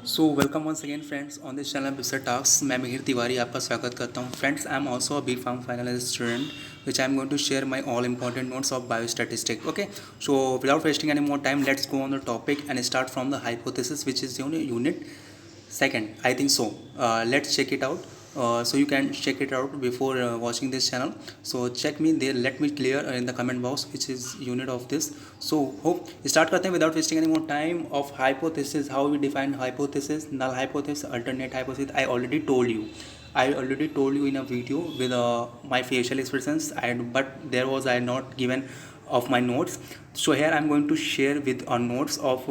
So welcome once again friends on this channel Bister Talks. मैं मिहिर तिवारी आपका स्वागत करता हूँ। Friends, I am also a B pharm final student which I am going to share my all important notes of biostatistic. Okay, so without wasting any more time let's go on the topic and start from the hypothesis which is unit second, I think so. Let's check it out. So you can check it out before watching this channel. So check me there, let me clear in the comment box which is unit of this. So hope start करते हैं without wasting any more time of hypothesis. How we define hypothesis? Null hypothesis, alternate hypothesis. I already told you in a video with my facial expressions, but there was I not given of my notes. So here I'm going to share with our notes of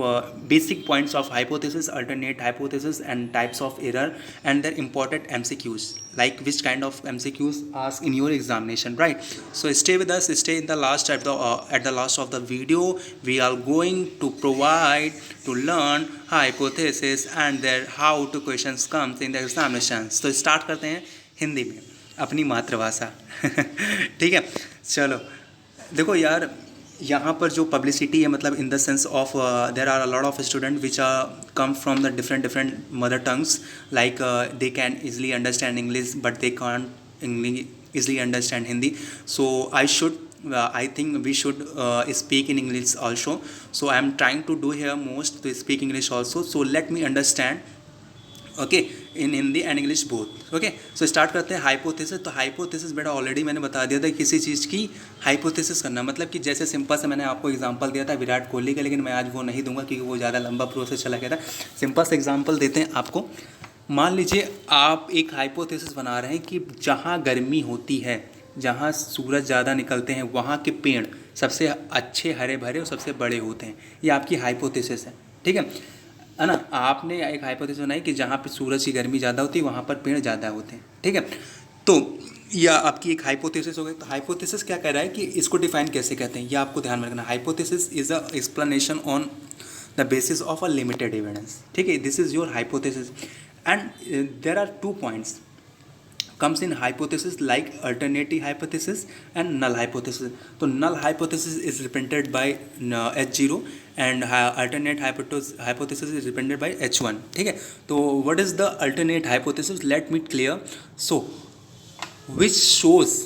basic points of hypothesis, alternate hypothesis, and types of error, and their important MCQs, like which kind of MCQs ask in your examination, right? So stay with us, stay in the last at the last of the video. We are going to provide to learn hypothesis and their how to questions comes in the examinations. So start करते हैं हिंदी में अपनी मातृभाषा ठीक है, चलो देखो यार, यहाँ पर जो पब्लिसिटी है मतलब in the sense of there are a lot of student which are come from the different mother tongues, like they can easily understand English but they can't easily understand Hindi. So I think we should speak in English also. So I am trying to do here most to speak English also. So let me understand, okay, in Hindi and English both. Okay, so start करते हैं hypothesis. तो hypothesis बेटा already मैंने बता दिया था किसी चीज़ की हाइपोथेसिस करना, मतलब कि जैसे सिंपल से मैंने आपको एग्जांपल दिया था विराट कोहली का, लेकिन मैं आज वो नहीं दूंगा क्योंकि वो ज़्यादा लंबा प्रोसेस चला गया था। सिंपल से एग्जांपल देते हैं आपको। मान लीजिए आप एक हाइपोथेसिस बना रहे हैं कि जहाँ गर्मी होती है, जहाँ सूरज ज़्यादा निकलते हैं, वहाँ के पेड़ सबसे अच्छे हरे भरे और सबसे बड़े होते हैं। ये आपकी हाइपोथेसिस है, ठीक है ना। आपने एक हाइपोथेसिस बनाई कि जहाँ पे सूरज की गर्मी ज़्यादा होती है वहाँ पर पेड़ ज़्यादा होते हैं, ठीक है। तो यह आपकी एक हाइपोथेसिस हो गई। तो हाइपोथेसिस क्या कह रहा है कि इसको डिफाइन कैसे कहते हैं, ये आपको ध्यान में रखना। Hypothesis is a explanation on the basis of a limited evidence, ठीक है। This is your hypothesis and there are 2 points comes in hypothesis like alternative hypothesis and null hypothesis. तो null hypothesis is represented by H0 and alternate hypothesis is represented by H1, ठीक है। तो what is the alternate hypothesis? Let me clear. So which shows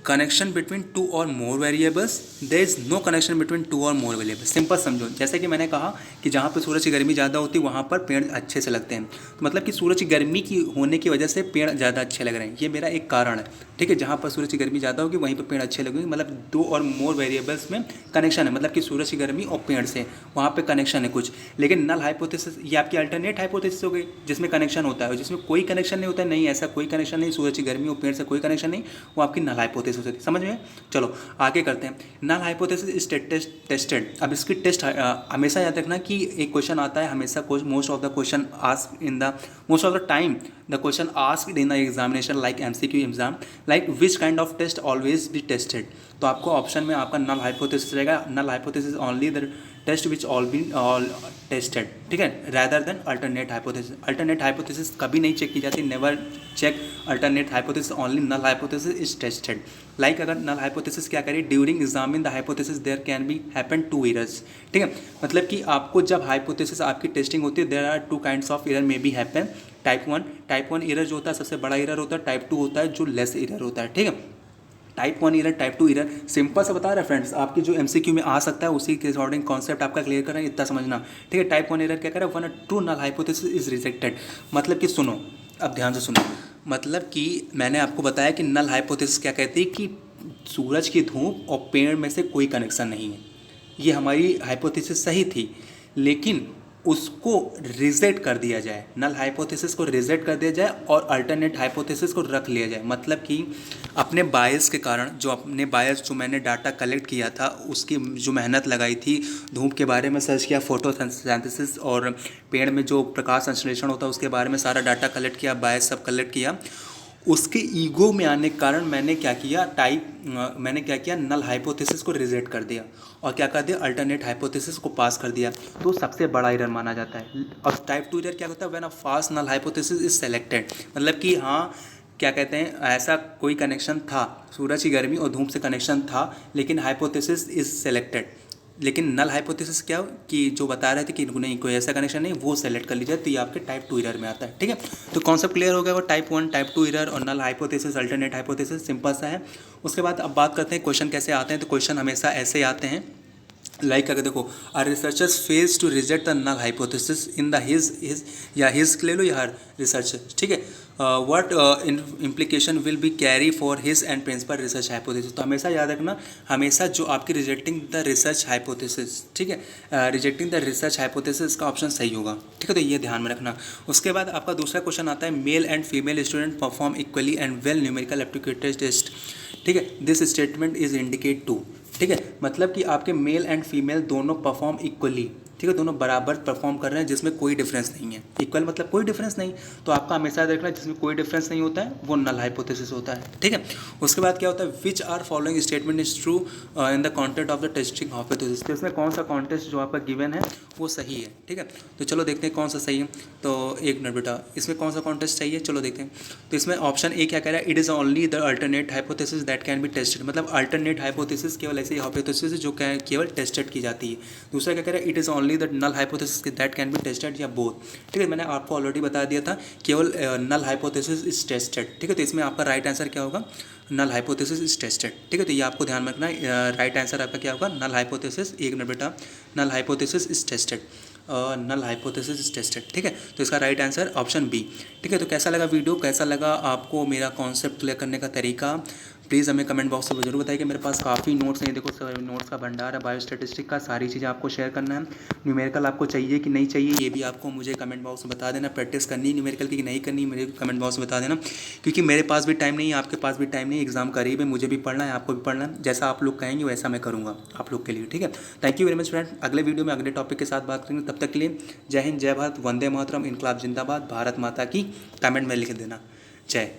connection between 2 और more variables, there is no connection between 2 और more variables. Simple समझो, जैसे कि मैंने कहा कि जहाँ पे सूरज की गर्मी ज़्यादा होती है वहाँ पर पेड़ अच्छे से लगते हैं, तो मतलब कि सूरज की गर्मी की होने की वजह से पेड़ ज़्यादा अच्छे लग रहे हैं, ये मेरा एक कारण है, ठीक है। जहाँ पर सूरज की गर्मी ज़्यादा होगी वहीं पर पेड़ अच्छे लगेंगे, मतलब 2 और मोर वेरिएबल्स में कनेक्शन है, मतलब कि सूरज की गर्मी और पेड़ से वहाँ पर कनेक्शन है कुछ। लेकिन नल हाइपोथेसिस ये आपकी अल्टरनेट हाइपोथेसिस हो गई जिसमें कनेक्शन होता है, और जिसमें कोई कनेक्शन नहीं होता है, नहीं ऐसा कोई कनेक्शन नहीं, सूरज की गर्मी और पेड़ से कोई कनेक्शन नहीं, वो आपकी नल हाइपोथेसिस होती है। समझ में? चलो आगे करते हैं। Null hypothesis is tested. अब इसकी टेस्ट हमेशा याद रखना कि एक क्वेश्चन आता है हमेशा, most of the question asked in the most of the time the question asked in the examination like MCQ exam, like which kind of test always be tested. तो आपको ऑप्शन में आपका नल हाइपोथेसिस रहेगा। Null hypothesis only the test which all tested, ठीक है, rather than alternate hypothesis. Alternate hypothesis कभी नहीं check की जाती, never check alternate hypothesis, only null hypothesis is tested. Like अगर नल हाइपोथेसिस क्या करें, during examine the hypothesis there can be happen 2 errors, ठीक है। मतलब कि आपको जब हाइपोथेसिस आपकी टेस्टिंग होती है there are 2 kinds of error may be happen. Type 1 error जो होता है सबसे बड़ा एरर होता है, टाइप 2 होता है जो लेस एरर होता है, ठीक है। Type 1 error, type 2 error simple से बता रहे हैं फ्रेंड्स, आपकी जो एमसीक्यू में आ सकता है उसी के अकॉर्डिंग कॉन्सेप्ट आपका क्लियर कर रहे हैं, इतना समझना, ठीक है। टाइप 1 एरर क्या कर रहा है, one true null hypothesis is rejected. मतलब कि सुनो, अब ध्यान से सुनो, मतलब कि मैंने आपको बताया कि नल हाइपोथेसिस क्या कहती है कि सूरज की धूप और पेड़ में से कोई कनेक्शन नहीं है, ये हमारी हाइपोथेसिस सही थी, लेकिन उसको रिजेक्ट कर दिया जाए, नल हाइपोथेसिस को रिजेक्ट कर दिया जाए और अल्टरनेट हाइपोथेसिस को रख लिया जाए। मतलब कि अपने बायस के कारण, जो मैंने डाटा कलेक्ट किया था, उसकी जो मेहनत लगाई थी, धूप के बारे में सर्च किया, फोटोसिंथेसिस और पेड़ में जो प्रकाश संश्लेषण होता है उसके बारे में सारा डाटा कलेक्ट किया, बायस सब कलेक्ट किया, उसके ईगो में आने के कारण मैंने क्या किया, नल हाइपोथेसिस को रिजेक्ट कर दिया और क्या कर दिया, अल्टरनेट हाइपोथेसिस को पास कर दिया। तो सबसे बड़ा एरर माना जाता है। और टाइप 2 एरर क्या होता है, when a fast null hypothesis is selected, मतलब कि हाँ क्या कहते हैं, ऐसा कोई कनेक्शन था, सूरज की गर्मी और धूप से कनेक्शन था, लेकिन हाइपोथेसिस इज सेलेक्टेड, लेकिन नल हाइपोथेसिस क्या हो कि जो बता रहे थे कि नहीं कोई ऐसा कनेक्शन नहीं, वो सेलेक्ट कर लीजिए, तो ये आपके टाइप 2 एरर में आता है। ठीक है, तो कॉन्सेप्ट क्लियर हो गया, वो टाइप 1 टाइप 2 एरर और null hypothesis alternate hypothesis simple सा है। उसके बाद अब बात करते हैं क्वेश्चन कैसे आते हैं। तो क्वेश्चन हमेशा ऐसे आते हैं, लाइक अगर देखो, are researchers phase to reject the null hypothesis in the his या हिज ले लो या हर रिसर्च। ठीक है, what implication will be carry for his and principal research hypothesis. तो हमेशा याद रखना, हमेशा जो आपकी रिजेक्टिंग द रिसर्च हाइपोथेसिस, ठीक है, रिजेक्टिंग द रिसर्च हाइपोथेसिस का ऑप्शन सही होगा। ठीक है, तो ये ध्यान में रखना। उसके बाद आपका दूसरा क्वेश्चन आता है, male and female student perform equally and well numerical aptitude test. ठीक है, this statement is indicate to. ठीक है, मतलब कि आपके मेल एंड फीमेल दोनों परफॉर्म इक्वली, ठीक है, दोनों बराबर परफॉर्म कर रहे हैं, जिसमें कोई डिफरेंस नहीं है। इक्वल मतलब कोई डिफरेंस नहीं, तो आपका हमेशा देखना जिसमें कोई डिफरेंस नहीं होता है वो नल हाइपोथेसिस होता है। ठीक है, उसके बाद क्या होता है, which are following statement is true in the content of the testing hypothesis. तो इसमें कौन सा कॉन्टेस्ट जो आपका गिवन है वो सही है। ठीक है, तो चलो देखते हैं कौन सा सही है। तो एक मिनट बेटा, इसमें कौन सा कॉन्टेस्ट चाहिए, चलो देखते हैं। तो इसमें ऑप्शन ए क्या कह रहा है, it is only the alternate hypothesis that can be tested. मतलब अल्टरनेट हाइपोथेसिस केवल ऐसी हाइपोथेसिस जो केवल टेस्टेड की जाती है। दूसरा क्या कह रहा है, it is only the null hypothesis that can be tested या बोथ। ठीक है, मैंने आपको ऑलरेडी बता दिया था, केवल नल हाइपोथेसिस इज टेस्टेड। ठीक है, तो इसमें आपका राइट आंसर क्या होगा, नल हाइपोथेसिस इज टेस्टेड। ठीक है, तो ये आपको ध्यान में रखना है, राइट आंसर आपका क्या होगा, नल हाइपोथेसिस। एक मिनट बेटा, null hypothesis is tested, null hypothesis is tested. ठीक है, तो इसका राइट आंसर ऑप्शन बी। ठीक है, तो कैसा लगा वीडियो, कैसा लगा आपको मेरा कॉन्सेप्ट क्लियर करने का तरीका, प्लीज़ हमें कमेंट बॉक्स में जरूर बताइए। कि मेरे पास काफ़ी नोट्स हैं, देखो नोट्स का भंडार है बायोस्टैटिस्टिक का, सारी चीज़ें आपको शेयर करना है। न्यूमेरिकल आपको चाहिए कि नहीं चाहिए, ये भी आपको मुझे कमेंट बॉक्स में बता देना। प्रैक्टिस करनी है न्यूमेरिकल की कि नहीं करनी, मेरे कमेंट बॉक्स में बता देना, क्योंकि मेरे पास भी टाइम नहीं है, आपके पास भी टाइम नहीं है, एग्जाम करीब है, मुझे भी पढ़ना है, आपको भी पढ़ना है। जैसा आप लोग कहेंगे वैसा मैं करूँगा आप लोग के लिए। ठीक है, thank you very much friend. अगले वीडियो में अगले टॉपिक के साथ बात करेंगे, तब तक के लिए जय हिंद, जय भारत, वंदे मातरम, इनकलाब जिंदाबाद, भारत माता की। कमेंट में लिख देना जय।